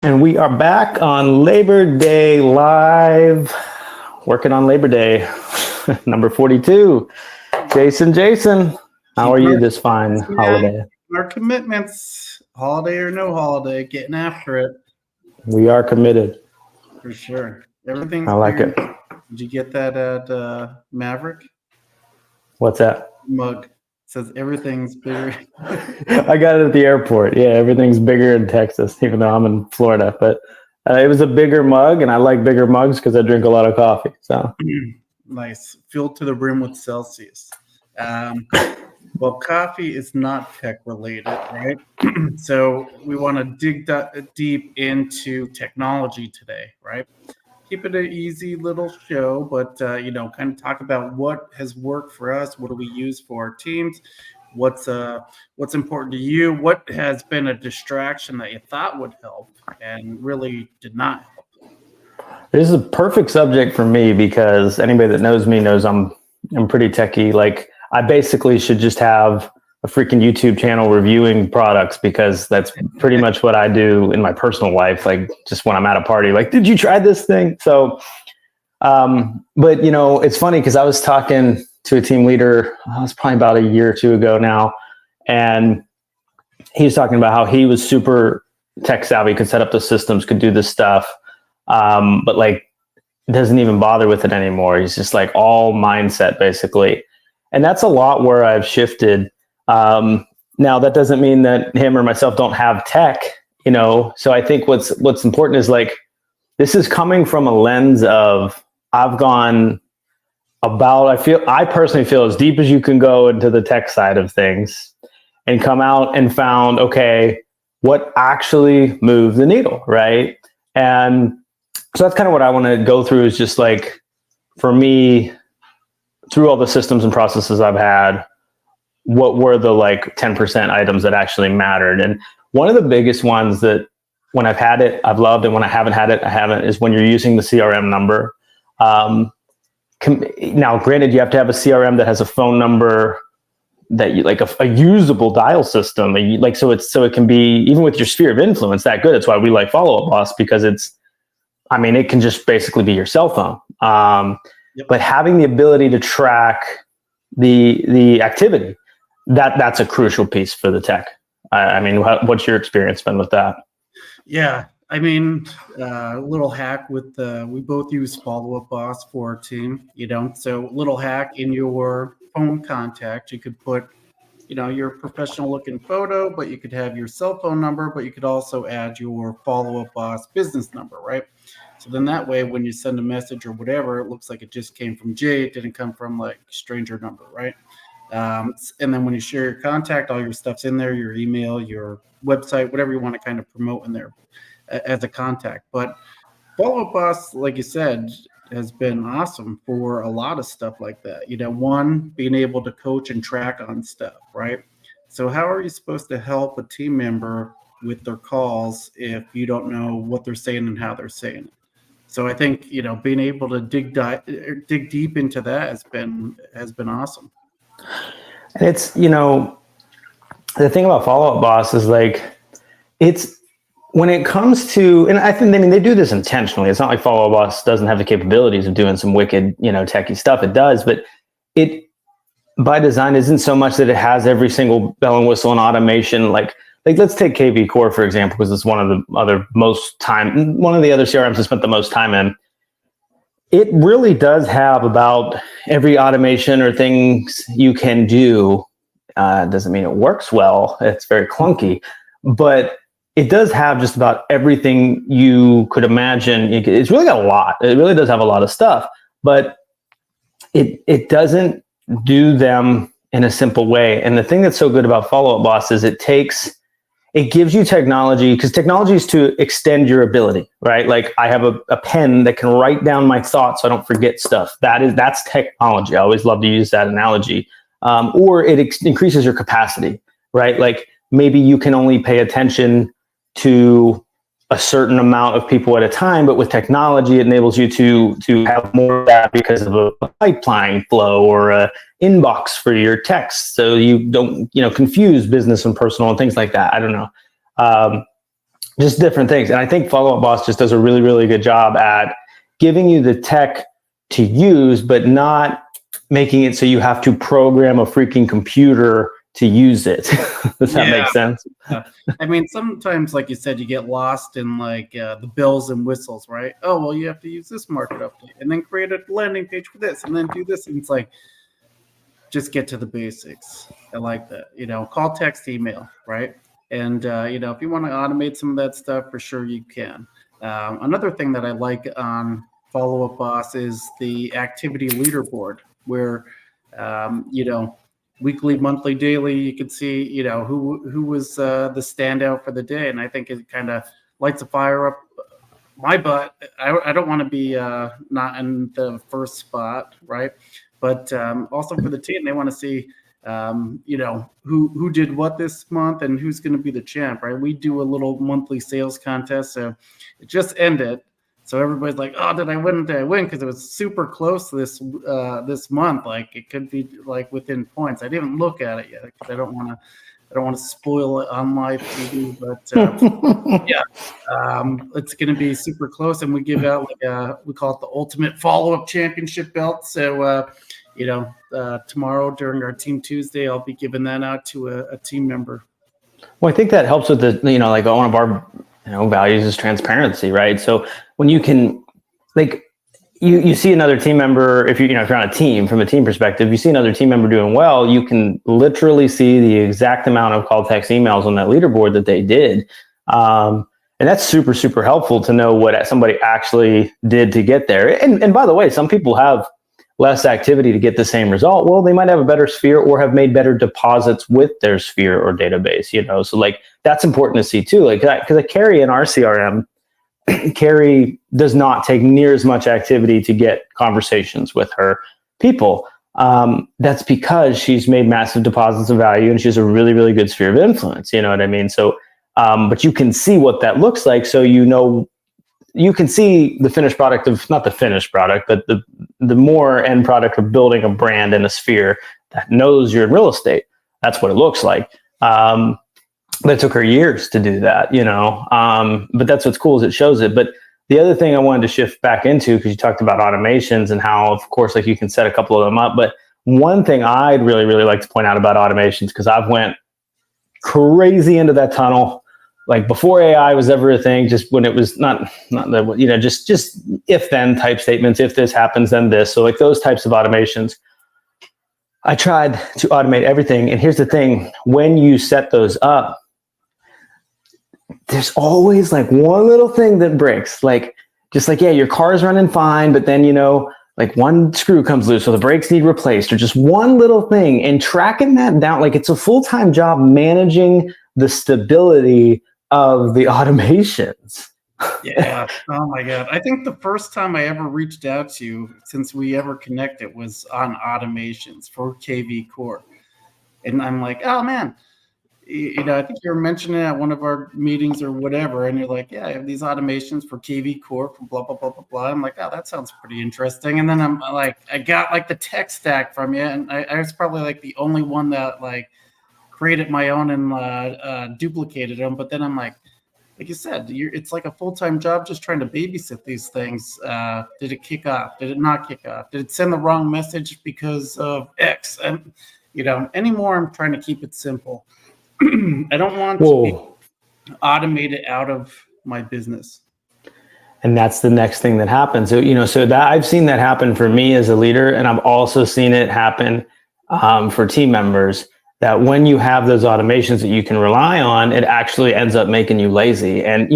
And we are back on Labor Day Live, working on Labor Day, number 42. Jason, how are you this fine holiday? Our commitments, holiday or no holiday, getting after it. We are committed. For sure. Everything's I like bigger. it. Did you get that at Maverick? What's that? Mug. It says everything's bigger. I got it at the airport. Yeah, everything's bigger in Texas, even though I'm in Florida. But it was a bigger mug, and I like bigger mugs because I drink a lot of coffee. So Nice. Filled to the brim with Celsius. Well, coffee is not tech related, right? So we want to dig deep into technology today, right? Keep it an easy little show, but kind of talk about what has worked for us. What do we use for our teams? What's important to you? What has been a distraction that you thought would help and really did not help? This is a perfect subject for me because anybody that knows me knows I'm pretty techie. Like, I basically should just have a freaking YouTube channel reviewing products because that's pretty much what I do in my personal life. Like, just when I'm at a party, like, did you try this thing? So, but it's funny because I was talking to a team leader, it was probably about a year or two ago now. And he was talking about how he was super tech savvy, could set up the systems, could do this stuff. But like, doesn't even bother with it anymore. He's just like all mindset basically. And that's a lot where I've shifted. Now that doesn't mean that him or myself don't have tech, So I think what's important is like, this is coming from a lens of I've gone about, I personally feel as deep as you can go into the tech side of things and come out and found, okay, what actually moved the needle, right? And so that's kind of what I want to go through is just like, for me, through all the systems and processes I've had, what were the like 10% items that actually mattered? And one of the biggest ones that when I've had it, I've loved, and when I haven't had it, I haven't, is when you're using the CRM number. Now, granted, you have to have a CRM that has a phone number that you like a usable dial system, so it can be, even with your sphere of influence, that good. That's why we like Follow Up Boss, because it can just basically be your cell phone. Yep. But having the ability to track the activity, that's a crucial piece for the tech. What's your experience been with that? Yeah, a little hack with we both use Follow Up Boss for our team, so little hack in your phone contact, you could put, your professional looking photo, but you could have your cell phone number, but you could also add your Follow Up Boss business number, right? So then that way, when you send a message or whatever, it looks like it just came from Jay. It didn't come from like stranger number, right? And then when you share your contact, all your stuff's in there, your email, your website, whatever you want to kind of promote in there as a contact. But Follow Up Boss, like you said, has been awesome for a lot of stuff like that. One, being able to coach and track on stuff, right? So how are you supposed to help a team member with their calls if you don't know what they're saying and how they're saying it? So I think, being able to dig deep into that has been awesome. And it's, the thing about Follow Up Boss is like, it's when it comes to, and I think, they do this intentionally. It's not like Follow Up Boss doesn't have the capabilities of doing some wicked, techie stuff. It does, but it by design isn't so much that it has every single bell and whistle and automation. Like let's take KV Core, for example, because it's one of the other CRMs I spent the most time in. It really does have about every automation or things you can do. Doesn't mean it works well. It's very clunky, but it does have just about everything you could imagine. It's really got a lot. It really does have a lot of stuff, but it doesn't do them in a simple way. And the thing that's so good about Follow Up Boss is it gives you technology, because technology is to extend your ability, right? Like, I have a pen that can write down my thoughts so I don't forget stuff. That's technology. I always love to use that analogy. Or it increases your capacity, right? Like, maybe you can only pay attention to a certain amount of people at a time, but with technology, it enables you to have more of that because of a pipeline flow or a inbox for your text, so you don't confuse business and personal and things like that. I don't know. just different things. And I think Follow Up Boss just does a really, really good job at giving you the tech to use, but not making it so you have to program a freaking computer to use it. Does that make sense? I mean, sometimes, like you said, you get lost in like the bells and whistles, right? Oh, well, you have to use this market update and then create a landing page for this and then do this. And it's like, just get to the basics. I like that. Call, text, email, right? And, if you want to automate some of that stuff, for sure you can. Another thing that I like on Follow Up Boss is the activity leaderboard where, weekly, monthly, daily, you can see, who was the standout for the day. And I think it kind of lights a fire up my butt. I don't want to be not in the first spot, right? But also for the team, they want to see, who did what this month and who's going to be the champ, right? We do a little monthly sales contest. So it just ended. So everybody's like, oh, did I win? Did I win? Because it was super close this month. Like it could be like within points. I didn't look at it yet because I don't want to spoil it on live TV. But it's going to be super close, and we give out we call it the Ultimate Follow-Up Championship belt. So tomorrow during our Team Tuesday, I'll be giving that out to a team member. Well, I think that helps with the like one of our values is transparency, right? So when you can, like, you see another team member, if you're on a team, from a team perspective, you see another team member doing well, you can literally see the exact amount of call, text, emails on that leaderboard that they did. And that's super, super helpful to know what somebody actually did to get there. And by the way, some people have less activity to get the same result. Well, they might have a better sphere or have made better deposits with their sphere or database, so like that's important to see too. Like, because Carrie in our CRM, Carrie does not take near as much activity to get conversations with her people. That's because she's made massive deposits of value and she has a really, really good sphere of influence. You know what I mean? So, but you can see what that looks like. So, you can see the finished product of, not the finished product, but the more end product of building a brand in a sphere that knows you're in real estate. That's what it looks like. That took her years to do that, but that's what's cool is it shows it. But the other thing I wanted to shift back into, because you talked about automations and how, of course, like you can set a couple of them up. But one thing I'd really, really like to point out about automations, because I've went crazy into that tunnel, like before AI was ever a thing, just when it was not the, just if then type statements, if this happens, then this. So like those types of automations, I tried to automate everything. And here's the thing, when you set those up, there's always like one little thing that breaks. Like, just like, yeah, your car's running fine, but then, like one screw comes loose, so the brakes need replaced, or just one little thing. And tracking that down, like it's a full-time job managing the stability of the automations. Yeah. Oh my God. I think the first time I ever reached out to you since we ever connected was on automations for KV Core. And I'm like, oh man, I think you were mentioning it at one of our meetings or whatever. And you're like, yeah, I have these automations for KV Core for blah, blah, blah, blah, blah. I'm like, oh, that sounds pretty interesting. And then I'm like, I got like the tech stack from you. And I was probably like the only one that like created my own and duplicated them. But then I'm like you said, it's like a full-time job just trying to babysit these things. Did it kick off? Did it not kick off? Did it send the wrong message because of X? And, anymore, I'm trying to keep it simple. I don't want to be automated out of my business. And that's the next thing that happens. So, so that I've seen that happen for me as a leader, and I've also seen it happen for team members. That when you have those automations that you can rely on, it actually ends up making you lazy. And,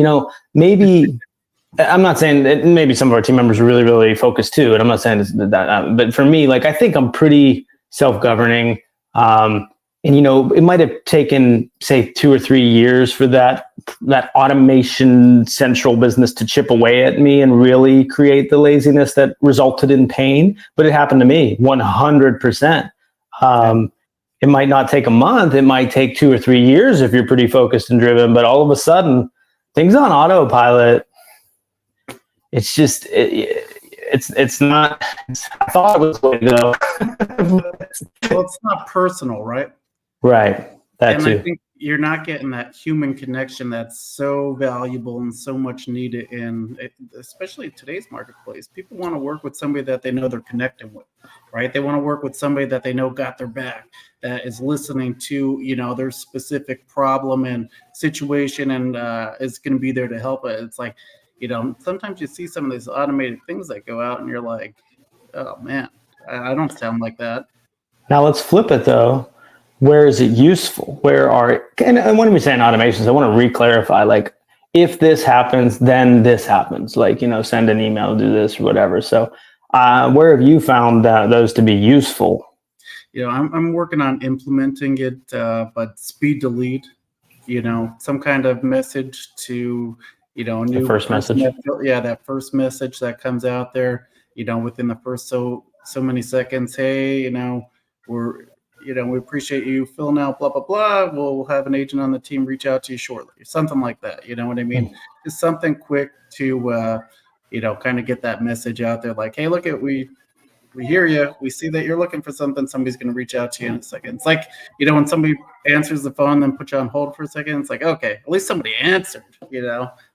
maybe, I'm not saying that maybe some of our team members are really, really focused too. And I'm not saying that, but for me, like, I think I'm pretty self-governing. And, it might have taken, say, 2 or 3 years for that automation central business to chip away at me and really create the laziness that resulted in pain. But it happened to me 100%. It might not take a month. It might take 2 or 3 years if you're pretty focused and driven. But all of a sudden, things on autopilot. It's just it's not. I thought it was the way to go. Well, it's not personal, right? Right. That too. I think you're not getting that human connection that's so valuable and so much needed especially today's marketplace. People want to work with somebody that they know they're connecting with, right? They want to work with somebody that they know got their back, that is listening to, their specific problem and situation, and is going to be there to help it. It's like, sometimes you see some of these automated things that go out and you're like, oh man, I don't sound like that. Now let's flip it though. Where is it useful? And when we say automations, I want to re-clarify, like, if this happens, then this happens, like, send an email, do this or whatever. So where have you found those to be useful? I'm working on implementing it, but speed delete, some kind of message to, new first message. That first message that comes out there, within the first so many seconds. Hey, we appreciate you filling out blah, blah, blah. We'll have an agent on the team reach out to you shortly. Something like that. You know what I mean? Just something quick to, kind of get that message out there. Like, hey, look, we hear you. We see that you're looking for something. Somebody's going to reach out to you in a second. It's like, when somebody answers the phone, then put you on hold for a second. It's like, okay, at least somebody answered,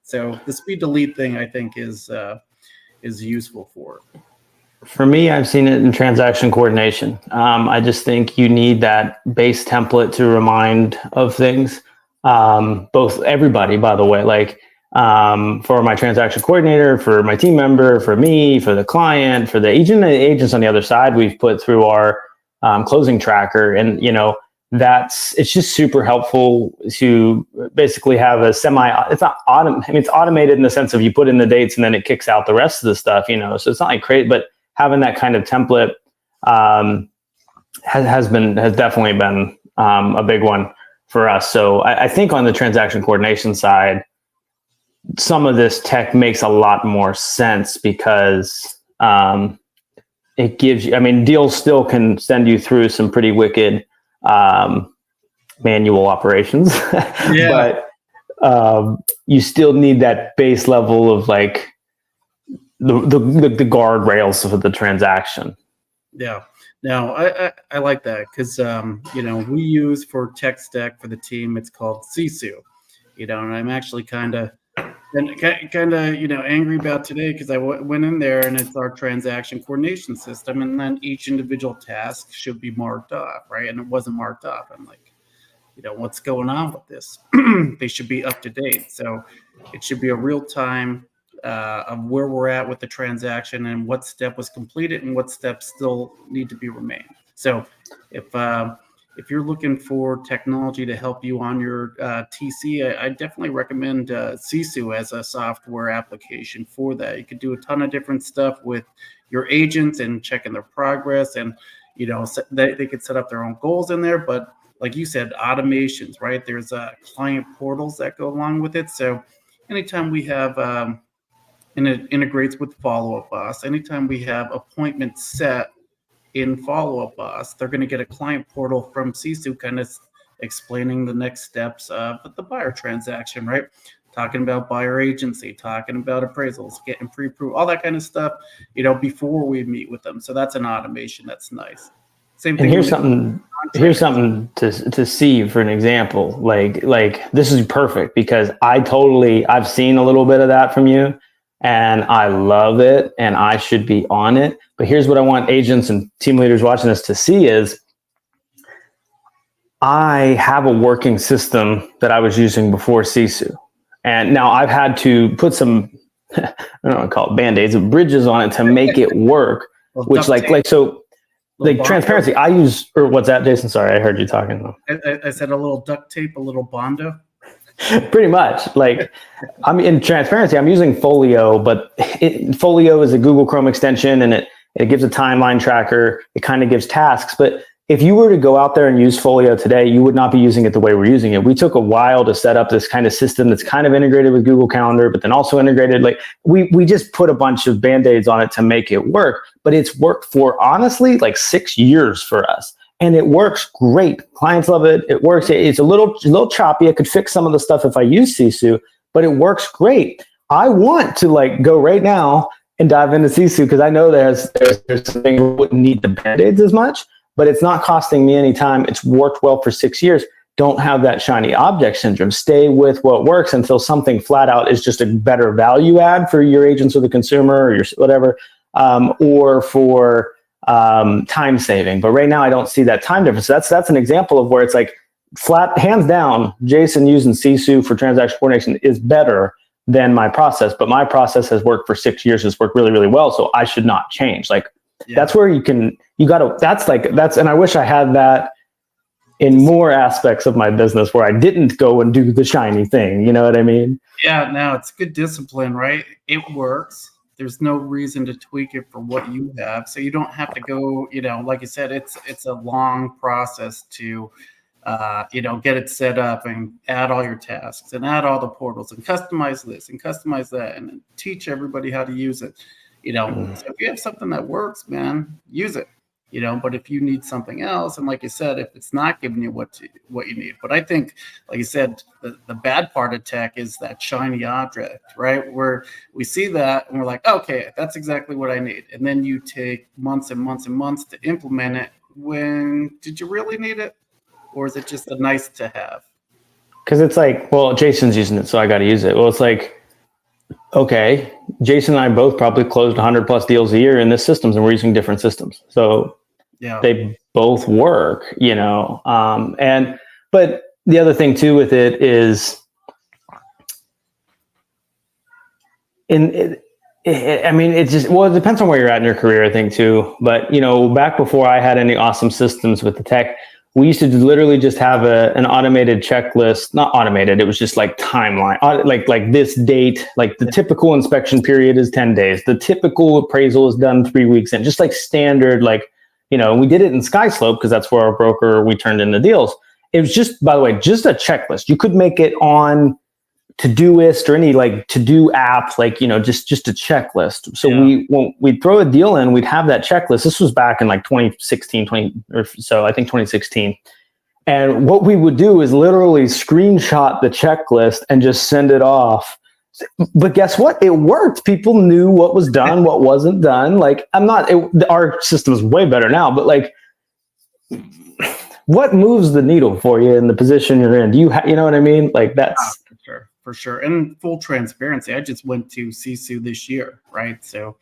So the speed delete thing, I think, is useful for it. For me, I've seen it in transaction coordination. I just think you need that base template to remind of things. Both everybody, by the way, like for my transaction coordinator, for my team member, for me, for the client, for the agents on the other side, we've put through our closing tracker. And, it's just super helpful to basically have a it's not it's automated in the sense of you put in the dates and then it kicks out the rest of the stuff, so it's not like crazy, but having that kind of template has definitely been a big one for us. So I think on the transaction coordination side, some of this tech makes a lot more sense because it gives you, deals still can send you through some pretty wicked manual operations, but you still need that base level of like the guardrails for the transaction. Yeah. No, I like that because, we use for tech stack for the team, it's called Sisu, and I'm actually kind of, angry about today because I went in there and it's our transaction coordination system, and then each individual task should be marked off, right? And it wasn't marked off. I'm like, what's going on with this? They should be up to date. So it should be a real time of where we're at with the transaction and what step was completed and what steps still need to be remained. So if you're looking for technology to help you on your TC, I definitely recommend Sisu as a software application for that. You could do a ton of different stuff with your agents and checking their progress, and they could set up their own goals in there. But like you said, automations, right? There's client portals that go along with it. So anytime we have and it integrates with Follow Up Boss. Anytime we have appointments set in Follow Up Boss, they're going to get a client portal from Sisu kind of explaining the next steps of the buyer transaction, right? Talking about buyer agency, talking about appraisals, getting pre-approved, all that kind of stuff, before we meet with them. So that's an automation. That's nice. Same thing. And here's something to see for an example. Like this is perfect because I've seen a little bit of that from you. And I love it, and I should be on it. But here's what I want agents and team leaders watching this to see is I have a working system that I was using before Sisu. And now I've had to put some, I don't want to call it Band-Aids, bridges on it to make it work, which transparency, I use, or what's that, Jason? Sorry, I heard you talking. I said a little duct tape, a little Bondo. Pretty much. I'm in transparency, I'm using Folio, but Folio is a Google Chrome extension, and it gives a timeline tracker. It kind of gives tasks. But if you were to go out there and use Folio today, you would not be using it the way we're using it. We took a while to set up this kind of system that's kind of integrated with Google Calendar, but then also integrated. We just put a bunch of Band-Aids on it to make it work. But it's worked for honestly 6 years for us. And it works great. Clients love it. It works. It's a little choppy. I could fix some of the stuff if I use Sisu, but it works great. I want to go right now and dive into Sisu because I know there's some things we wouldn't need the Band-Aids as much, but it's not costing me any time. It's worked well for 6 years. don't have that shiny object syndrome. Stay with what works until something flat out is just a better value add for your agents or the consumer or your whatever, or for time saving. But right now I don't see that time difference. That's an example of where it's like flat, hands down, Jason using Sisu for transaction coordination is better than my process, but my process has worked for 6 years, has worked really, really well. So I should not change. Like that's where and I wish I had that in more aspects of my business where I didn't go and do the shiny thing. You know what I mean? Yeah, no, it's good discipline, right? It works. There's no reason to tweak it for what you have. So you don't have to go, like you said, it's a long process to, get it set up and add all your tasks and add all the portals and customize this and customize that and teach everybody how to use it. So if you have something that works, man, use it. But if you need something else, and like you said, if it's not giving you what you need, but I think, like you said, the bad part of tech is that shiny object, right? Where we see that and we're like, okay, that's exactly what I need. And then you take months and months and months to implement it. When did you really need it? Or is it just a nice to have? Because it's like, well, Jason's using it, so I got to use it. Well, it's like, okay, Jason and I both probably closed 100 plus deals a year in this systems, and we're using different systems. So they both work, but the other thing too with it is it depends on where you're at in your career, I think too. But, back before I had any awesome systems with the tech, we used to literally just have an automated checklist, not automated. It was just like timeline, like this date, like the typical inspection period is 10 days. The typical appraisal is done 3 weeks. And just like standard, like, we did it in SkySlope because that's where our broker, we turned into deals. It was just, by the way, just a checklist. You could make it on Todoist or any like to-do app, like, just a checklist. So when we'd throw a deal in, we'd have that checklist. This was back in like 2016, I think 2016. And what we would do is literally screenshot the checklist and just send it off. But guess what? It worked. People knew what was done, what wasn't done. Like our system is way better now, but like, what moves the needle for you in the position you're in? Do you know what I mean? Like that's for sure. And full transparency, I just went to Sisu this year, right? So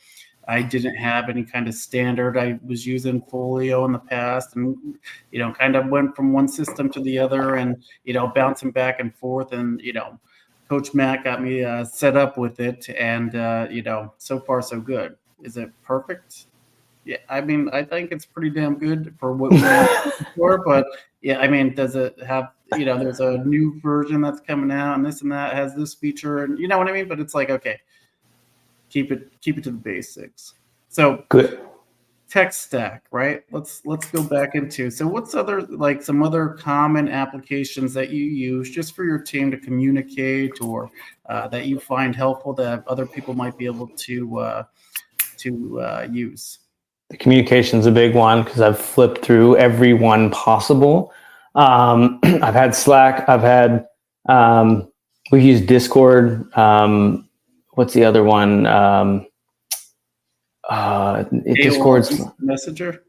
I didn't have any kind of standard. I was using Folio in the past and, kind of went from one system to the other and, bouncing back and forth. And, Coach Matt got me set up with it. And, so far, so good. Is it perfect? Yeah, I mean, I think it's pretty damn good for what we're looking for. But, yeah, I mean, does it have, there's a new version that's coming out and this and that has this feature. And you know what I mean? But it's like, okay, keep it to the basics. So good. Tech stack, right? Let's go back into. So what's some other common applications that you use just for your team to communicate or that you find helpful that other people might be able to use? The communication's a big one because I've flipped through every one possible. I've had Slack. I've had we've used Discord. What's the other one? Discord's Messenger.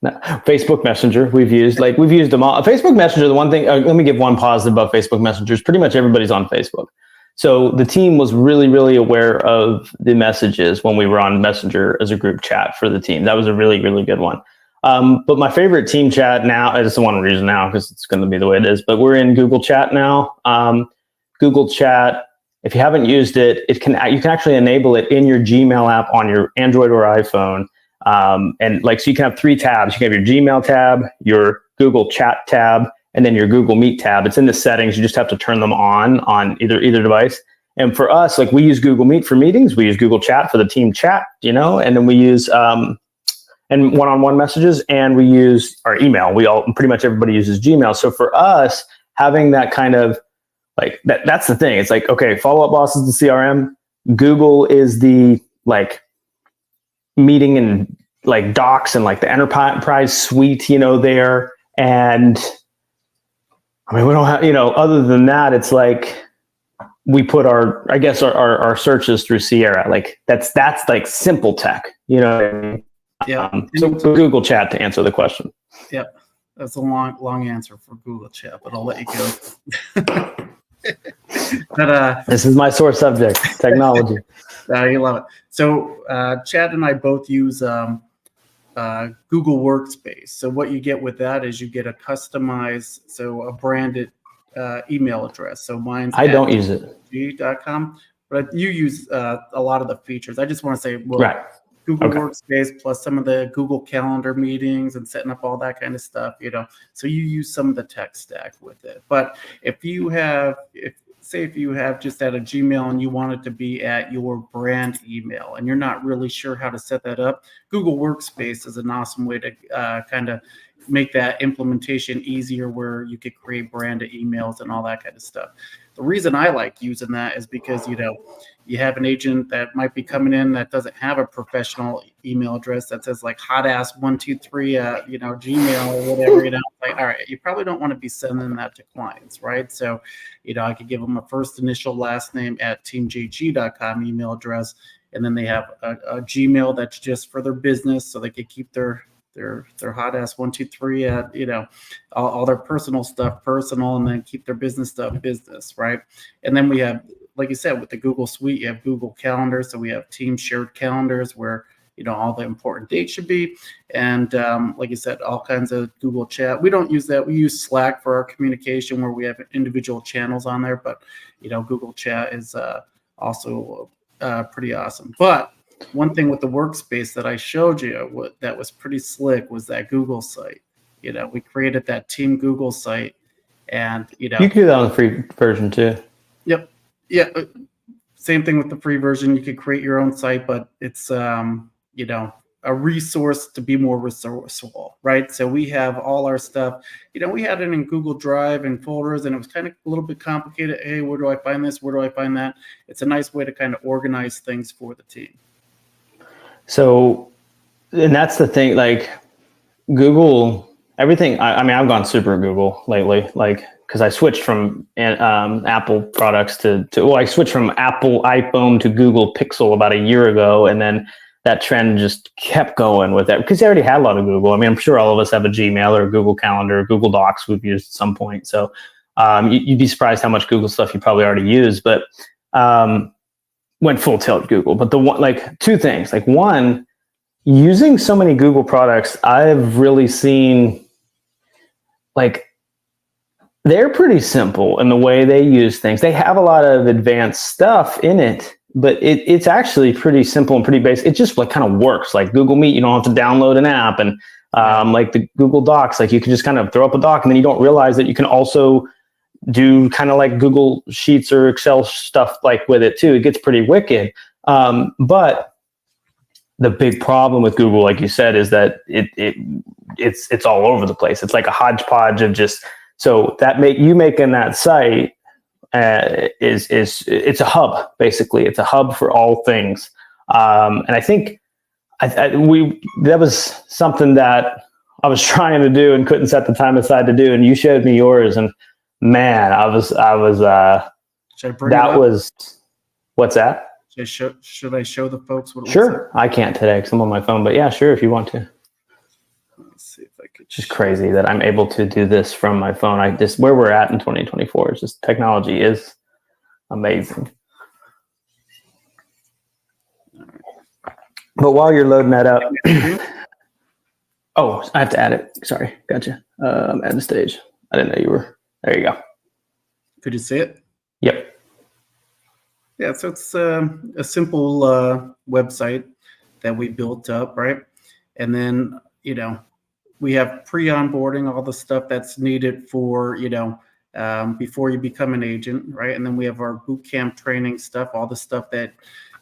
No, Facebook Messenger. We've used them all. Facebook Messenger. The one thing. Let me give one positive about Facebook Messenger. Is pretty much everybody's on Facebook. So the team was really, really aware of the messages when we were on Messenger as a group chat for the team. That was a really, really good one. But my favorite team chat now, I just want to use now because it's going to be the way it is, but we're in Google Chat now. Google Chat, if you haven't used it, you can actually enable it in your Gmail app on your Android or iPhone. So you can have 3 tabs. You can have your Gmail tab, your Google Chat tab, and then your Google Meet tab. It's in the settings. You just have to turn them on either device. And for us, like we use Google Meet for meetings. We use Google Chat for the team chat, and then we use and one-on-one messages, and we use our email. Pretty much everybody uses Gmail. So for us, having that kind of like that's the thing. It's like, okay, Follow Up Boss is the CRM. Google is the like meeting and like docs and like the enterprise suite, there. And I mean, we don't have, other than that, it's like we put our searches through Sierra. Like that's like simple tech, Yeah. So Google Chat to answer the question. Yep. that's a long answer for Google Chat, but I'll let you go. But this is my sore subject, technology. You love it. So Chad and I both use Google Workspace. So what you get with that is you get a customized, so a branded email address. So mine's I don't use it. g.com, but you use a lot of the features. I just want to say, well, Right. Google Workspace plus some of the Google Calendar meetings and setting up all that kind of stuff, so you use some of the tech stack with it. But if you have just at a Gmail and you want it to be at your brand email and you're not really sure how to set that up, Google Workspace is an awesome way to kind of make that implementation easier, where you could create branded emails and all that kind of stuff. The reason I like using that is because, you have an agent that might be coming in that doesn't have a professional email address that says like hotass123 at, Gmail or whatever, like, all right, you probably don't want to be sending that to clients, right? So, I could give them a first initial last name at teamjg.com email address. And then they have a Gmail that's just for their business, so they could keep their hotass123 at, all their personal stuff personal, and then keep their business stuff business, right? And then we have, like you said, with the Google Suite, you have Google Calendar. So we have team shared calendars where, all the important dates should be. And like you said, all kinds of Google Chat. We don't use that. We use Slack for our communication, where we have individual channels on there. But, Google Chat is also pretty awesome. But one thing with the workspace that I showed you that was pretty slick was that Google site. We created that Team Google site, and you can do that on the free version too. Yep. Yeah. Same thing with the free version. You could create your own site, but it's a resource to be more resourceful, right? So we have all our stuff. We had it in Google Drive and folders, and it was kind of a little bit complicated. Hey, where do I find this? Where do I find that? It's a nice way to kind of organize things for the team. So, and that's the thing, like Google, everything. I mean, I've gone super Google lately, like, because I switched from Apple products I switched from Apple iPhone to Google Pixel about a year ago, and then that trend just kept going with that because I already had a lot of Google. I mean, I'm sure all of us have a Gmail or a Google Calendar, or Google Docs we've used at some point. So you'd be surprised how much Google stuff you probably already use, but went full tilt Google. But two things, like one, using so many Google products, I've really seen like they're pretty simple in the way they use things. They have a lot of advanced stuff in it, but it's actually pretty simple and pretty basic. It just like kind of works. Like Google Meet, you don't have to download an app, and like the Google Docs, like you can just kind of throw up a doc, and then you don't realize that you can also do kind of like Google Sheets or Excel stuff like with it too. It gets pretty wicked. But the big problem with Google, like you said, is that it's all over the place. It's like a hodgepodge of just. So making that site it's a hub, basically. It's a hub for all things. And I think that was something that I was trying to do and couldn't set the time aside to do. And you showed me yours, and man, what's that? Should I show the folks what it Sure. looks like? I can't today because I'm on my phone, but yeah, sure, if you want to. Let's see if I could. It's just crazy that I'm able to do this from my phone. Where we're at in 2024 is just technology is amazing. But while you're loading that up, oh, I have to add it. Sorry, gotcha. Add the stage. I didn't know you were. There you go. Could you see it? Yep. Yeah, so it's a simple website that we built up, right? And then, we have pre-onboarding, all the stuff that's needed for, before you become an agent, right? And then we have our boot camp training stuff, all the stuff that,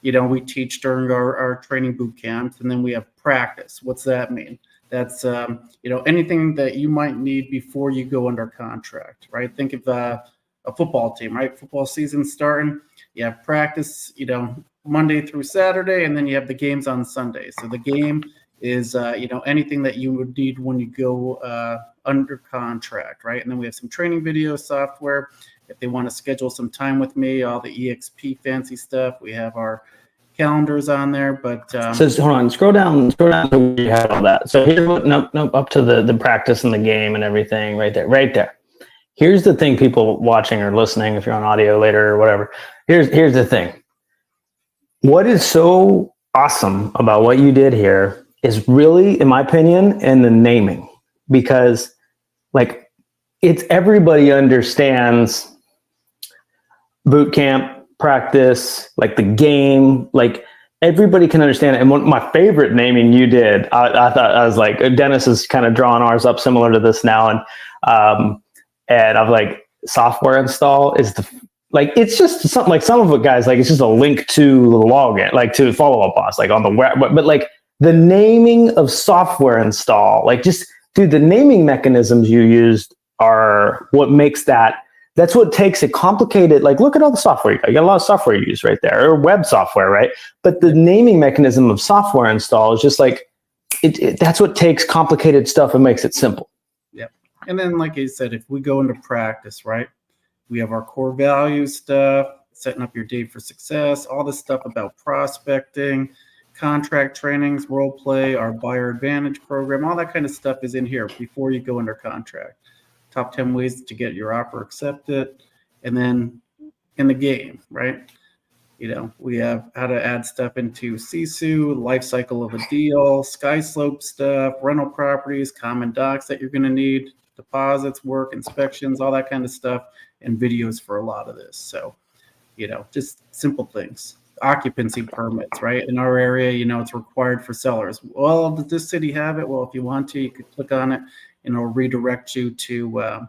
we teach during our training boot camps. And then we have practice. What's that mean? That's, anything that you might need before you go under contract, right? Think of a football team, right? Football season starting. You have practice, Monday through Saturday, and then you have the games on Sunday. So the game is, anything that you would need when you go under contract, right? And then we have some training video software. If they want to schedule some time with me, all the EXP fancy stuff. We have our calendars on there, but So hold on, scroll down to where you had all that. So here's what, nope, up to the practice and the game and everything right there. Here's the thing, people watching or listening, if you're on audio later or whatever, here's the thing. What is so awesome about what you did here is really, in my opinion, in the naming, because like it's everybody understands boot camp, practice, like the game, like everybody can understand it. And my favorite naming you did, I thought, I was like, Dennis is kind of drawing ours up similar to this now. And I'm like, software install is like, it's just something like some of it, guys, like it's just a link to the login, like to follow up boss, like on the web, but like the naming of software install, like just, dude, the naming mechanisms you used are what makes that's what takes it complicated. Like, look at all the software you got. You got a lot of software you use right there, or web software, right? But the naming mechanism of software install is just like, that's what takes complicated stuff and makes it simple. Yep. And then, like I said, if we go into practice, right, we have our core value stuff, setting up your day for success, all this stuff about prospecting, contract trainings, role play, our buyer advantage program, all that kind of stuff is in here before you go under contract. Top 10 ways to get your offer accepted. And then in the game, right? You know, we have how to add stuff into CSU, life cycle of a deal, sky slope stuff, rental properties, common docs that you're going to need, deposits, work, inspections, all that kind of stuff, and videos for a lot of this. So, you know, just simple things. Occupancy permits, right? In our area, you know, it's required for sellers. Well, does this city have it? Well, if you want to, you could click on it and it'll redirect you to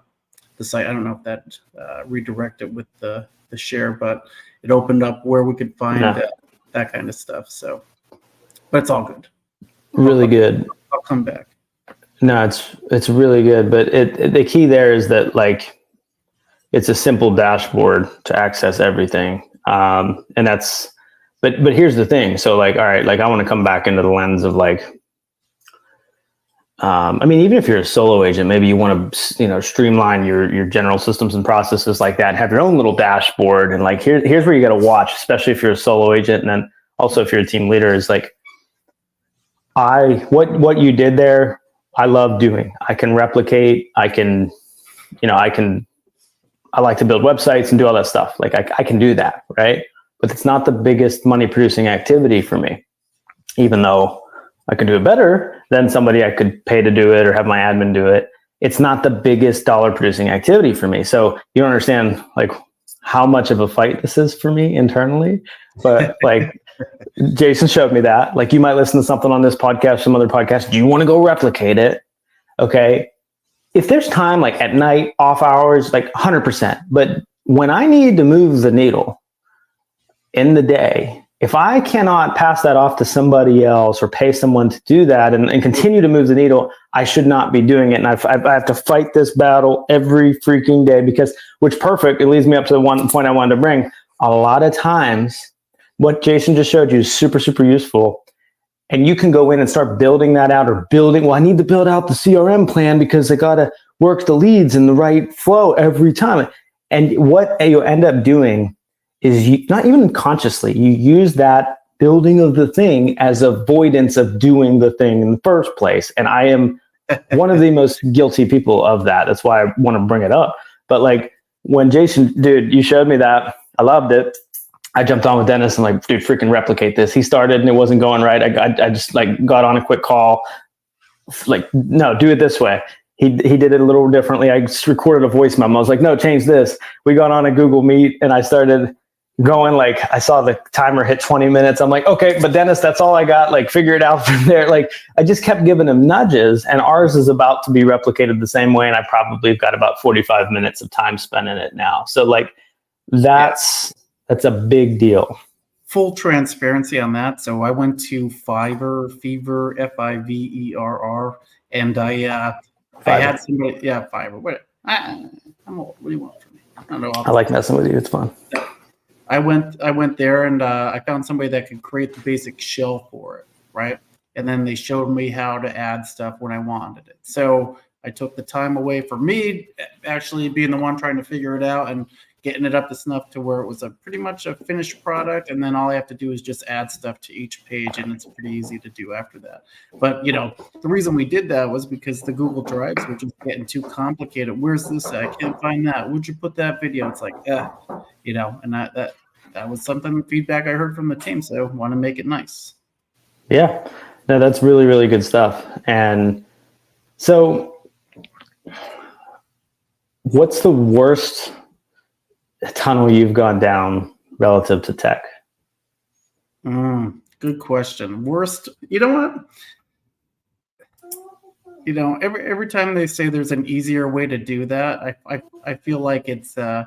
the site. I don't know if that redirected with the share, but it opened up where we could find that kind of stuff. So, but it's all good. Really good. I'll come back. No, it's really good. But the key there is that like it's a simple dashboard to access everything. And that's, but here's the thing. So like, all right, like I want to come back into the lens of like, I mean, even if you're a solo agent, maybe you want to, you know, streamline your general systems and processes like that, have your own little dashboard. And like, here's where you got to watch, especially if you're a solo agent. And then also if you're a team leader, is like, what you did there, I love doing. I can replicate, I like to build websites and do all that stuff. Like I can do that, right? But it's not the biggest money producing activity for me, even though I could do it better than somebody I could pay to do it or have my admin do it. It's not the biggest dollar producing activity for me. So you don't understand like how much of a fight this is for me internally. But like Jason showed me that, like you might listen to something on this podcast, some other podcast. Do you want to go replicate it? Okay. If there's time, like at night, off hours, like 100%. But when I need to move the needle in the day, if I cannot pass that off to somebody else or pay someone to do that and continue to move the needle, I should not be doing it. And I have to fight this battle every freaking day because, it leads me up to the one point I wanted to bring. A lot of times, what Jason just showed you is super, super useful. And you can go in and start building that out I need to build out the CRM plan because I got to work the leads in the right flow every time. And what you end up doing is you, not even consciously, you use that building of the thing as avoidance of doing the thing in the first place. And I am one of the most guilty people of that. That's why I want to bring it up. But like when Jason, dude, you showed me that, I loved it. I jumped on with Dennis and like, dude, freaking replicate this. He started and it wasn't going right. I just like got on a quick call. Like, no, do it this way. He did it a little differently. I just recorded a voice memo. I was like, no, change this. We got on a Google Meet and I started going, like, I saw the timer hit 20 minutes. I'm like, okay, but Dennis, that's all I got. Like, figure it out from there. Like, I just kept giving him nudges, and ours is about to be replicated the same way. And I probably have got about 45 minutes of time spent in it now. So like, that's a big deal. Full transparency on that. So I went to Fiverr, Fiverr, and I had somebody, Fiverr. I'm old. What do you want from me? I don't know. I like messing with you. It's fun. I went there and I found somebody that could create the basic shell for it, right? And then they showed me how to add stuff when I wanted it. So I took the time away for me actually being the one trying to figure it out and getting it up to snuff to where it was a pretty much a finished product, and then all I have to do is just add stuff to each page, and it's pretty easy to do after that. But the reason we did that was because the Google Drives were just getting too complicated. Where's this? I can't find that. Would you put that video? It's like, and that was something feedback I heard from the team, so I want to make it nice. Yeah, no, that's really, really good stuff. And so, what's the worst tunnel you've gone down relative to tech? Good question. Worst, you know what? Every time they say there's an easier way to do that, I feel like it's I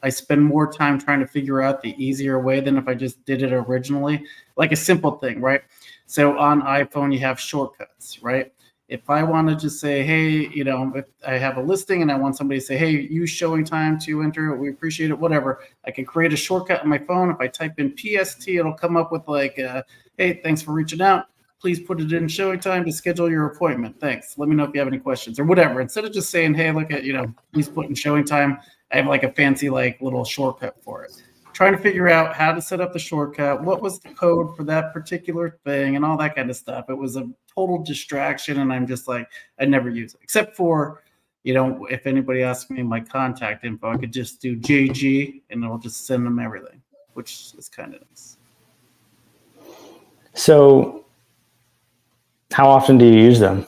spend more time trying to figure out the easier way than if I just did it originally. Like a simple thing, right? So on iPhone you have shortcuts, right? If I want to just say, hey, if I have a listing and I want somebody to say, hey, use showing time to enter it, we appreciate it, whatever, I can create a shortcut on my phone. If I type in PST, it'll come up with like, hey, thanks for reaching out. Please put it in showing time to schedule your appointment. Thanks. Let me know if you have any questions or whatever. Instead of just saying, hey, look at, please put in showing time, I have like a fancy like little shortcut for it. Trying to figure out how to set up the shortcut, what was the code for that particular thing, and all that kind of stuff. It was a total distraction, and I'm just like, I never use it. Except for, if anybody asks me my contact info, I could just do JG, and it'll just send them everything, which is kind of nice. So, how often do you use them?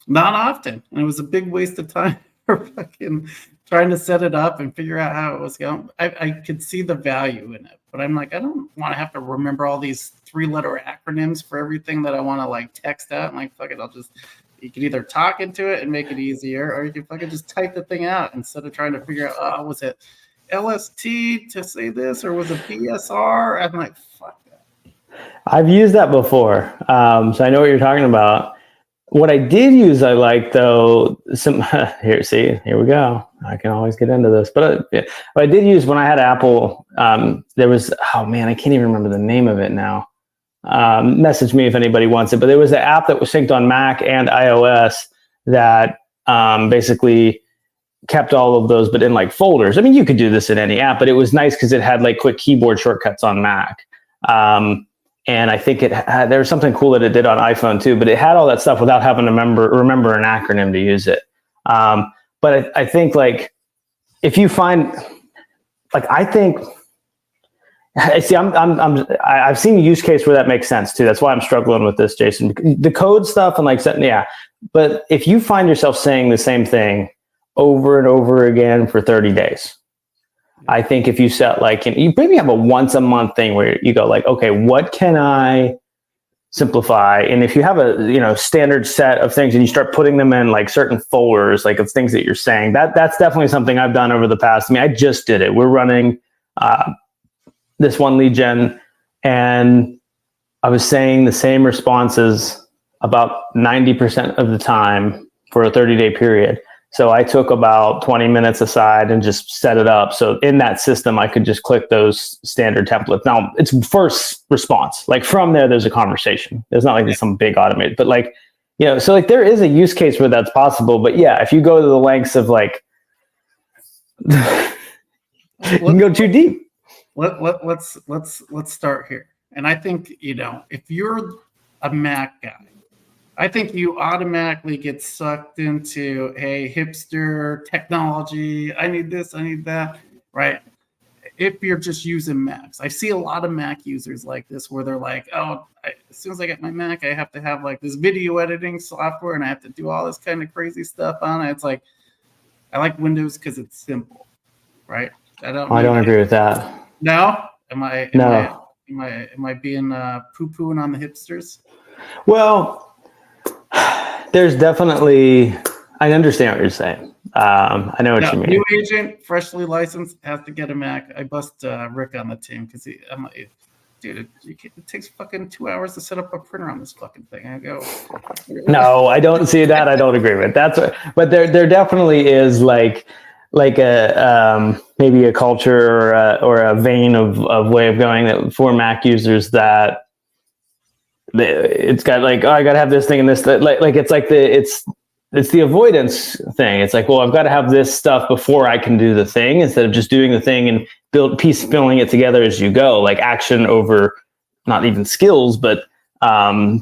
Not often, and it was a big waste of time for fucking trying to set it up and figure out how it was going. I could see the value in it, but I'm like, I don't want to have to remember all these 3-letter acronyms for everything that I want to like text out. And like, fuck it, you can either talk into it and make it easier, or you can fucking just type the thing out instead of trying to figure out, was it LST to say this, or was it BSR? I'm like, fuck that. I've used that before. So I know what you're talking about. What I did use, I like though, here we go. I can always get into this, but what I did use when I had Apple, there was, I can't even remember the name of it now. Message me if anybody wants it, but there was an app that was synced on Mac and iOS that basically kept all of those, but in like folders. I mean, you could do this in any app, but it was nice because it had like quick keyboard shortcuts on Mac. And I think there was something cool that it did on iPhone too, but it had all that stuff without having to remember an acronym to use it. But I think like, if you find, like, I've seen a use case where that makes sense too. That's why I'm struggling with this, Jason. The code stuff and like, but if you find yourself saying the same thing over and over again for 30 days, I think if you set like, you maybe have a once a month thing where you go like, okay, what can I simplify? And if you have a, standard set of things and you start putting them in like certain folders, like of things that you're saying, that's definitely something I've done over the past. I just did it. We're running this one lead gen, and I was saying the same responses about 90% of the time for a 30-day period. So I took about 20 minutes aside and just set it up. So in that system, I could just click those standard templates. Now it's first response. Like from there's a conversation. There's not like there's some big automated, but like, so like there is a use case where that's possible. But yeah, if you go to the lengths of like, you can go too deep. Let's start here. And I think, if you're a Mac guy, I think you automatically get sucked into, hey, hipster technology. I need this, I need that, right? If you're just using Macs. I see a lot of Mac users like this where they're like, as soon as I get my Mac, I have to have like this video editing software and I have to do all this kind of crazy stuff on it. It's like, I like Windows because it's simple, right? I don't agree with that. No? Am I being poo-pooing on the hipsters? Well, there's definitely, I understand what you're saying. I know what you mean. New agent, freshly licensed, has to get a Mac. I bust Rick on the team because I'm like, dude, it takes fucking 2 hours to set up a printer on this fucking thing. I go, no, I don't see that. I don't agree with but there definitely is like a maybe a culture or a vein of way of going that for Mac users that it's got like, I gotta have this thing and this, like it's like it's it's the avoidance thing. It's like, well, I've got to have this stuff before I can do the thing, instead of just doing the thing and piecemealing it together as you go, like action over not even skills, but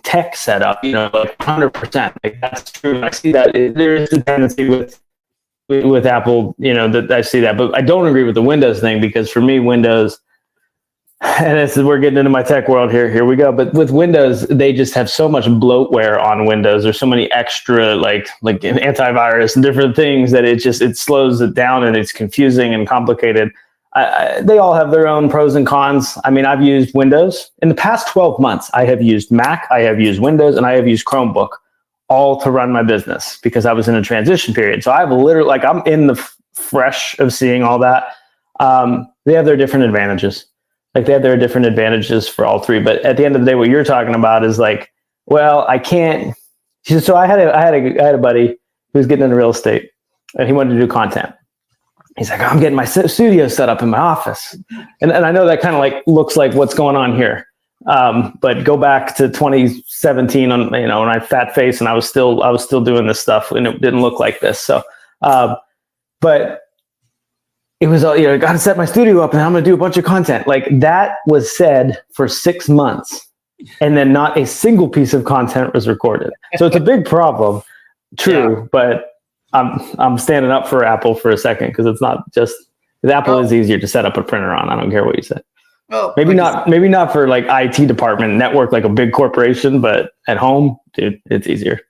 tech setup, like 100%. Like that's true. I see that there is a tendency with Apple, that I see that, but I don't agree with the Windows thing, because for me, Windows, and we're getting into my tech world here. Here we go. But with Windows, they just have so much bloatware on Windows. There's so many extra like antivirus and different things that it slows it down, and it's confusing and complicated. They all have their own pros and cons. I mean, I've used Windows in the past 12 months. I have used Mac, I have used Windows, and I have used Chromebook, all to run my business, because I was in a transition period. So I've literally, I'm in the fresh of seeing all that. They have their different advantages. Like they have their different advantages for all three. But at the end of the day, what you're talking about is like, well, I can't. So I had a buddy who was getting into real estate, and he wanted to do content. He's like, I'm getting my studio set up in my office. And I know that kind of like looks like what's going on here. But go back to 2017 on, when I fat face and I was still doing this stuff, and it didn't look like this. So, but it was, I got to set my studio up and I'm going to do a bunch of content. Like that was said for 6 months, and then not a single piece of content was recorded. So it's a big problem. True. Yeah. But I'm standing up for Apple for a second, because it's not just, Apple is easier to set up a printer on. I don't care what you say. Well, maybe not for like IT department network, like a big corporation, but at home, dude, it's easier.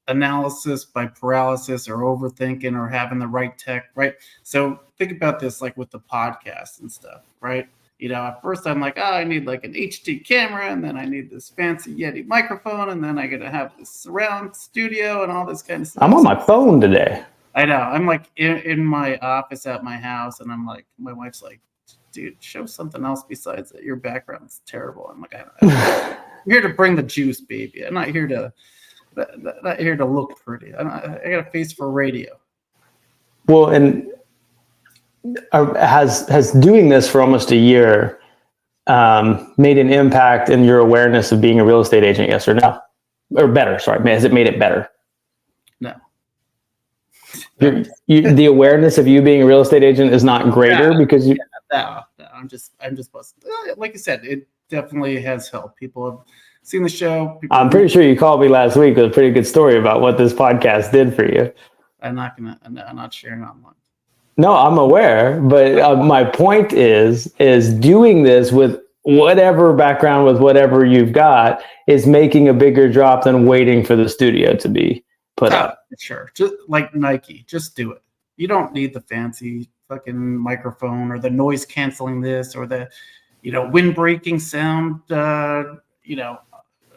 Analysis by paralysis, or overthinking, or having the right tech, right? So think about this, like with the podcast and stuff, right? At first I'm like, I need like an HD camera, and then I need this fancy Yeti microphone, and then I gotta have this surround studio and all this kind of stuff. I'm on my phone today. I know. I'm like in my office at my house, and I'm like, my wife's like, dude, show something else besides that. Your background's terrible. I'm like, I'm here to bring the juice, baby. I'm not here to look pretty. I got a face for radio. Well, and has doing this for almost a year made an impact in your awareness of being a real estate agent? Yes or no? Or better? Sorry, has it made it better? No. The awareness of you being a real estate agent is not greater because you. No. I'm just like you said, it definitely has helped. People have seen the show. I'm pretty sure you called me last week with a pretty good story about what this podcast did for you. I'm not sharing online. No, I'm aware, but my point is doing this with whatever background, with whatever you've got, is making a bigger drop than waiting for the studio to be put up. Sure, just like Nike, just do it. You don't need the fancy fucking microphone, or the noise canceling this, or the, wind breaking sound,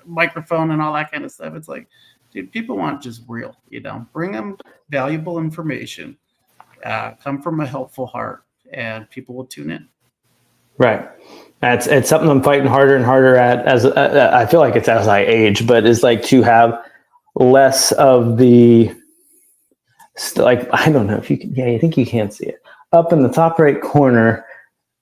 microphone and all that kind of stuff. It's like, dude, people want just real, bring them valuable information. Come from a helpful heart, and people will tune in. Right. It's something I'm fighting harder and harder at as I feel like it's as I age, but it's like to have less of the like, I don't know if you can. Yeah, I think you can see it up in the top right corner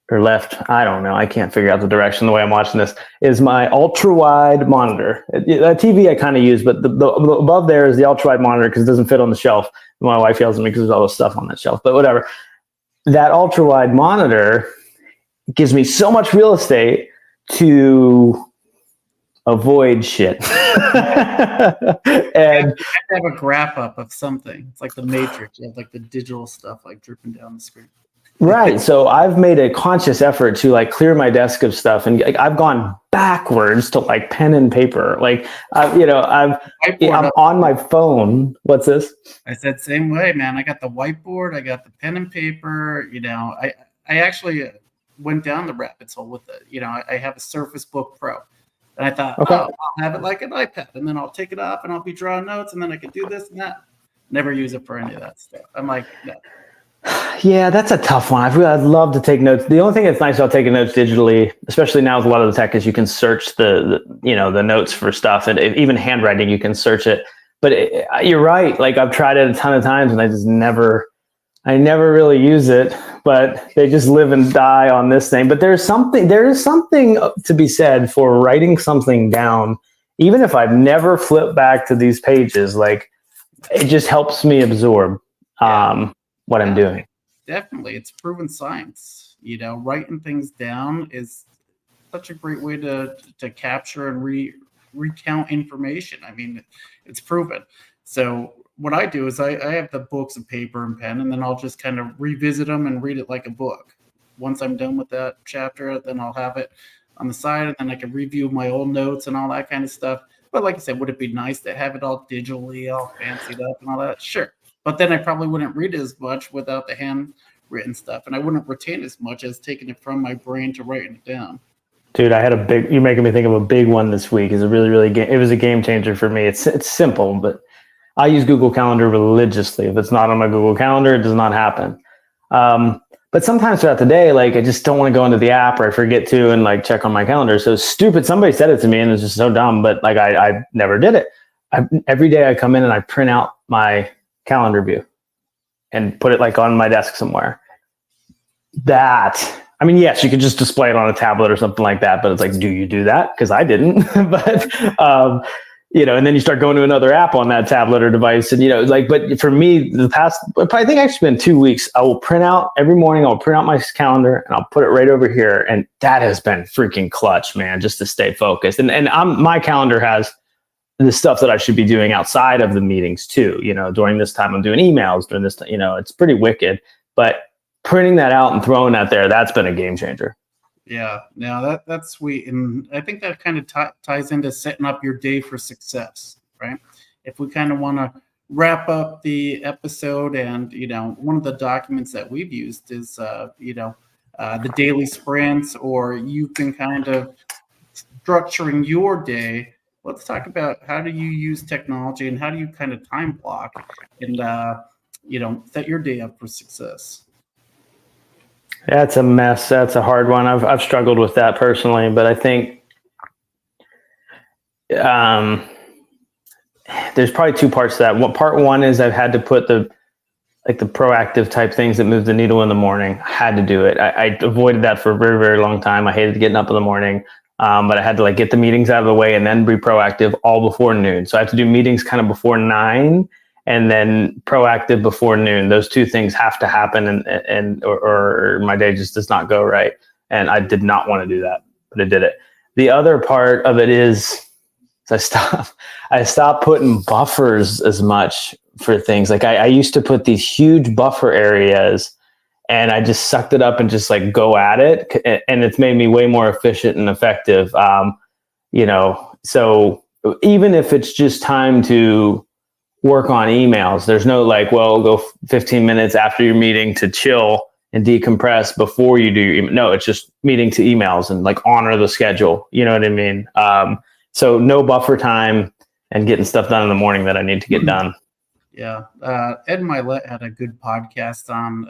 or left. I don't know. I can't figure out the direction. The way I'm watching this is my ultra wide monitor. That TV I kind of use, but the above there is the ultra wide monitor because it doesn't fit on the shelf. My wife yells at me because there's all this stuff on that shelf, but whatever. That ultra wide monitor gives me so much real estate to avoid shit. And I have a graph up of something. It's like the Matrix. You have like the digital stuff like dripping down the screen. Right. So I've made a conscious effort to like clear my desk of stuff, and like, I've gone backwards to like pen and paper. Like, I'm on my phone. What's this? I said same way, man. I got the whiteboard. I got the pen and paper. I actually went down the rabbit hole with it. I have a Surface Book Pro, and I thought, I'll have it like an iPad, and then I'll take it off and I'll be drawing notes, and then I can do this and that. Never use it for any of that stuff. I'm like, no. Yeah, that's a tough one. I'd love to take notes. The only thing that's nice about taking notes digitally, especially now with a lot of the tech, is you can search the notes for stuff, and even handwriting, you can search it. But you're right. Like, I've tried it a ton of times, and I never really use it. But they just live and die on this thing. But there is something to be said for writing something down, even if I've never flipped back to these pages. Like, it just helps me absorb what I'm doing. Definitely. It's proven science. Writing things down is such a great way to capture and recount information. I mean, it's proven. So what I do is I have the books of paper and pen, and then I'll just kind of revisit them and read it like a book. Once I'm done with that chapter, then I'll have it on the side, and then I can review my old notes and all that kind of stuff. But like I said, would it be nice to have it all digitally, all fancied up and all that? Sure. But then I probably wouldn't read as much without the handwritten stuff, and I wouldn't retain as much as taking it from my brain to writing it down. Dude, you're making me think of a big one this week. It's a it was a game changer for me. It's simple, but I use Google Calendar religiously. If it's not on my Google Calendar, it does not happen. But sometimes throughout the day, like I just don't want to go into the app, or I forget to and like check on my calendar. So stupid. Somebody said it to me and it's just so dumb, but like I never did it. Every day I come in and I print out my calendar view and put it like on my desk somewhere. Yes, you could just display it on a tablet or something like that, but it's like, do you do that? Because I didn't. But and then you start going to another app on that tablet or device, and but for me, I think it's been 2 weeks. I will print out every morning. I'll print out my calendar and I'll put it right over here, and that has been freaking clutch, man, just to stay focused. And my calendar has the stuff that I should be doing outside of the meetings too. During this time, I'm doing emails. During this, it's pretty wicked, but printing that out and throwing that there, that's been a game changer. Yeah, no, that's sweet. And I think that kind of ties into setting up your day for success, right? If we kind of want to wrap up the episode, and, one of the documents that we've used is, the daily sprints, or you've been kind of structuring your day. Let's talk about how do you use technology and how do you kind of time block and, set your day up for success. That's a mess. That's a hard one. I've struggled with that personally, but I think there's probably two parts to that. Part one is I've had to put the proactive type things that move the needle in the morning. I had to do it. I avoided that for a very, very long time. I hated getting up in the morning, but I had to get the meetings out of the way and then be proactive all before noon. So I have to do meetings kind of before 9. And then proactive before noon. Those two things have to happen, or my day just does not go right. And I did not want to do that, but I did it. The other part of it is I stopped putting buffers as much for things. Like I used to put these huge buffer areas, and I just sucked it up and just go at it. And it's made me way more efficient and effective. So even if it's just time to work on emails, there's no go 15 minutes after your meeting to chill and decompress before you do your email. No, it's just meeting to emails and honor the schedule. You know what I mean? So no buffer time and getting stuff done in the morning that I need to get done. Yeah. Ed Milet had a good podcast on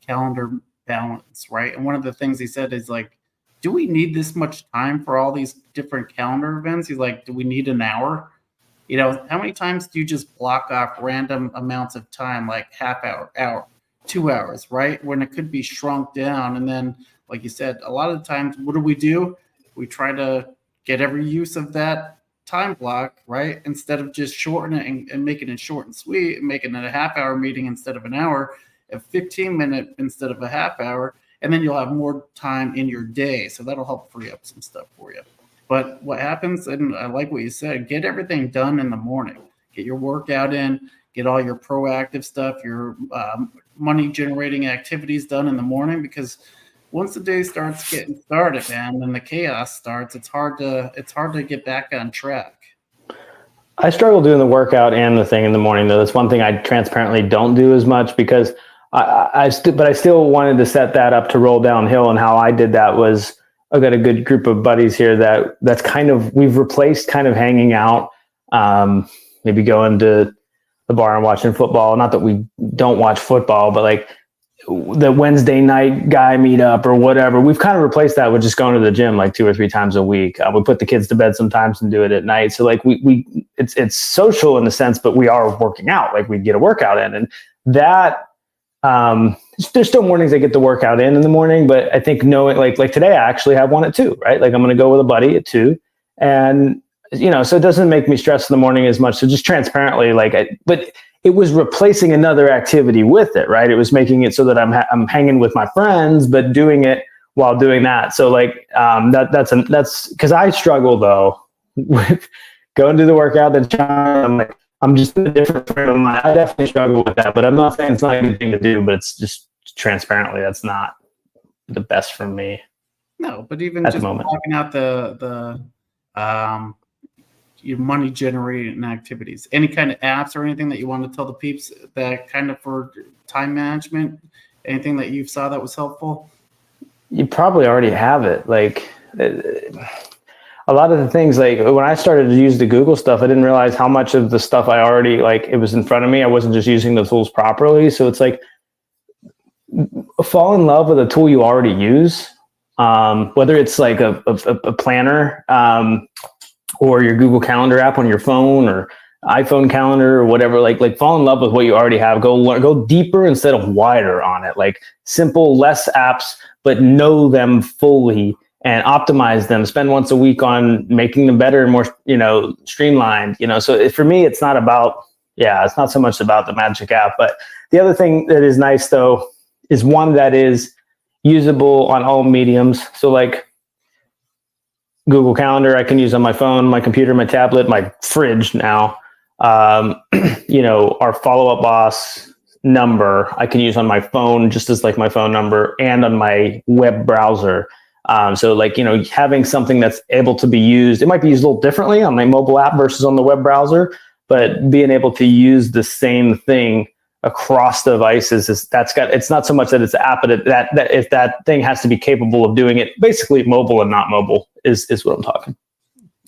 calendar balance, right? And one of the things he said is do we need this much time for all these different calendar events? He's like, do we need an hour? How many times do you just block off random amounts of time, like half hour, 2 hours, right? When it could be shrunk down. And then, like you said, a lot of the times, what do? We try to get every use of that time block, right? Instead of just shortening it and making it short and sweet, and making it a half-hour meeting instead of an hour, a 15-minute instead of a half hour, and then you'll have more time in your day. So that'll help free up some stuff for you. But what happens, and I like what you said, get everything done in the morning. Get your workout in, get all your proactive stuff, your money-generating activities done in the morning, because once the day starts getting started, man, and the chaos starts, it's hard to get back on track. I struggle doing the workout and the thing in the morning, though. That's one thing I transparently don't do as much, because but I still wanted to set that up to roll downhill. And how I did that was, I've got a good group of buddies here that's kind of, we've replaced kind of hanging out, maybe going to the bar and watching football. Not that we don't watch football, but the Wednesday night guy meetup or whatever. We've kind of replaced that with just going to the gym 2 or 3 times a week. We put the kids to bed sometimes and do it at night. So it's social in the sense, but we are working out. We get a workout in, and that, there's still mornings I get the workout in the morning, but I think knowing like today, I actually have one at 2, right? I'm going to go with a buddy at 2, and so it doesn't make me stress in the morning as much. So just transparently, but it was replacing another activity with it, right? It was making it so that I'm hanging with my friends, but doing it while doing that. So like that's because I struggle though with going to the workout. Then I'm just in a different frame of mind. I definitely struggle with that, but I'm not saying it's not a good thing to do. But it's just transparently that's not the best for me. No, but even at just the moment, blocking out the your money generating activities, any kind of apps or anything that you want to tell the peeps that kind of for time management, anything that you saw that was helpful? you probably already have it. Like a lot of the things, like when I started to use the Google stuff, I didn't realize how much of the stuff I already, like it was in front of me. I wasn't just using the tools properly. So it's like fall in love with a tool you already use, whether it's like a planner, or your Google Calendar app on your phone or iPhone calendar or whatever, like fall in love with what you already have. Go deeper instead of wider on it. Like simple, less apps, but know them fully and optimize them. Spend once a week on making them better and more, streamlined, So for me, it's not so much about the magic app. But the other thing that is nice though, is one that is usable on all mediums. So like Google Calendar, I can use on my phone, my computer, my tablet, my fridge now. Our follow-up boss number, I can use on my phone just as like my phone number and on my web browser. So like, having something that's able to be used, it might be used a little differently on my mobile app versus on the web browser, but being able to use the same thing across devices it's not so much that it's an app, but that if that thing has to be capable of doing it, basically mobile and not mobile is what I'm talking.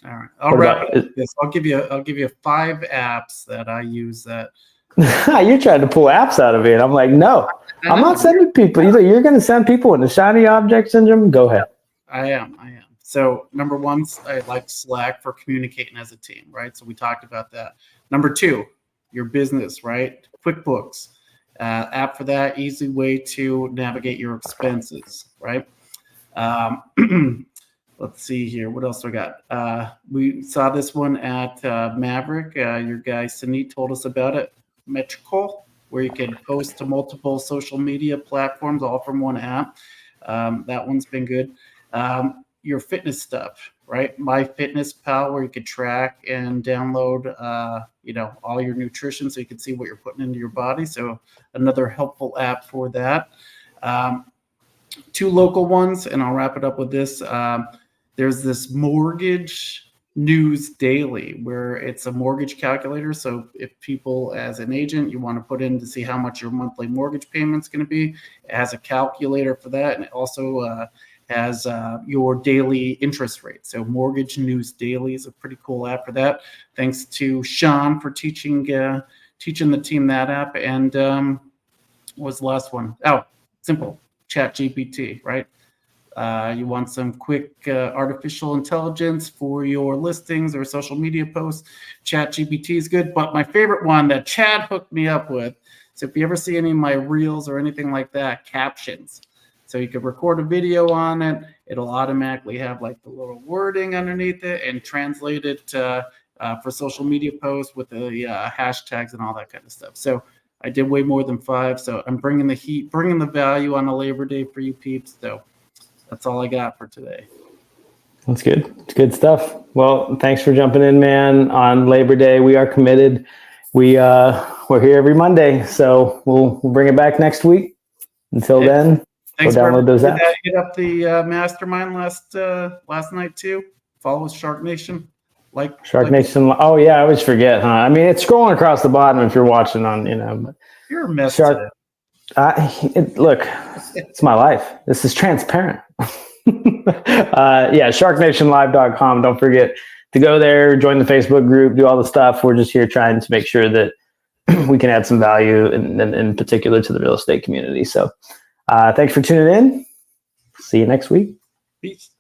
All right, I'll wrap it up with this. I'll give you 5 apps that I use that. You're trying to pull apps out of it. I'm like, no, I'm not sending people. You're going to send people into shiny object syndrome. Go ahead. I am. So number 1, I like Slack for communicating as a team, right? So we talked about that. Number 2, your business, right? QuickBooks, app for that, easy way to navigate your expenses, right? Let's see here. What else we got? We saw this one at Maverick. Your guy, Sunit, told us about it. Metrical, where you can post to multiple social media platforms, all from one app. That one's been good. Your fitness stuff, right? MyFitnessPal, where you could track and download, all your nutrition so you can see what you're putting into your body. So another helpful app for that. 2 local ones, and I'll wrap it up with this. There's this mortgage news daily where it's a mortgage calculator. So if people, as an agent, you want to put in to see how much your monthly mortgage payment's going to be, it has a calculator for that. And it also has your daily interest rate. So Mortgage News Daily is a pretty cool app for that. Thanks to Sean for teaching the team that app. And what was the last one? Oh, simple, ChatGPT, right? You want some quick artificial intelligence for your listings or social media posts, ChatGPT is good. But my favorite one that Chad hooked me up with, so if you ever see any of my reels or anything like that, captions. So you could record a video on it. It'll automatically have like the little wording underneath it and translate it for social media posts with the hashtags and all that kind of stuff. So I did way more than 5. So I'm bringing the heat, bringing the value on a Labor Day for you peeps. So that's all I got for today. That's good. It's good stuff. Well, thanks for jumping in, man. On Labor Day, we are committed. We're here every Monday, so we'll bring it back next week. Until then. Thanks for download those apps. Hit up the mastermind last night too. Follow SharkNation. SharkNation. Oh yeah, I always forget, huh? I mean, it's scrolling across the bottom if you're watching on, But you're a mess. Look, it's my life. This is transparent. SharkNationLive.com. Don't forget to go there, join the Facebook group, do all the stuff. We're just here trying to make sure that we can add some value, in particular to the real estate community. So. Thanks for tuning in. See you next week. Peace.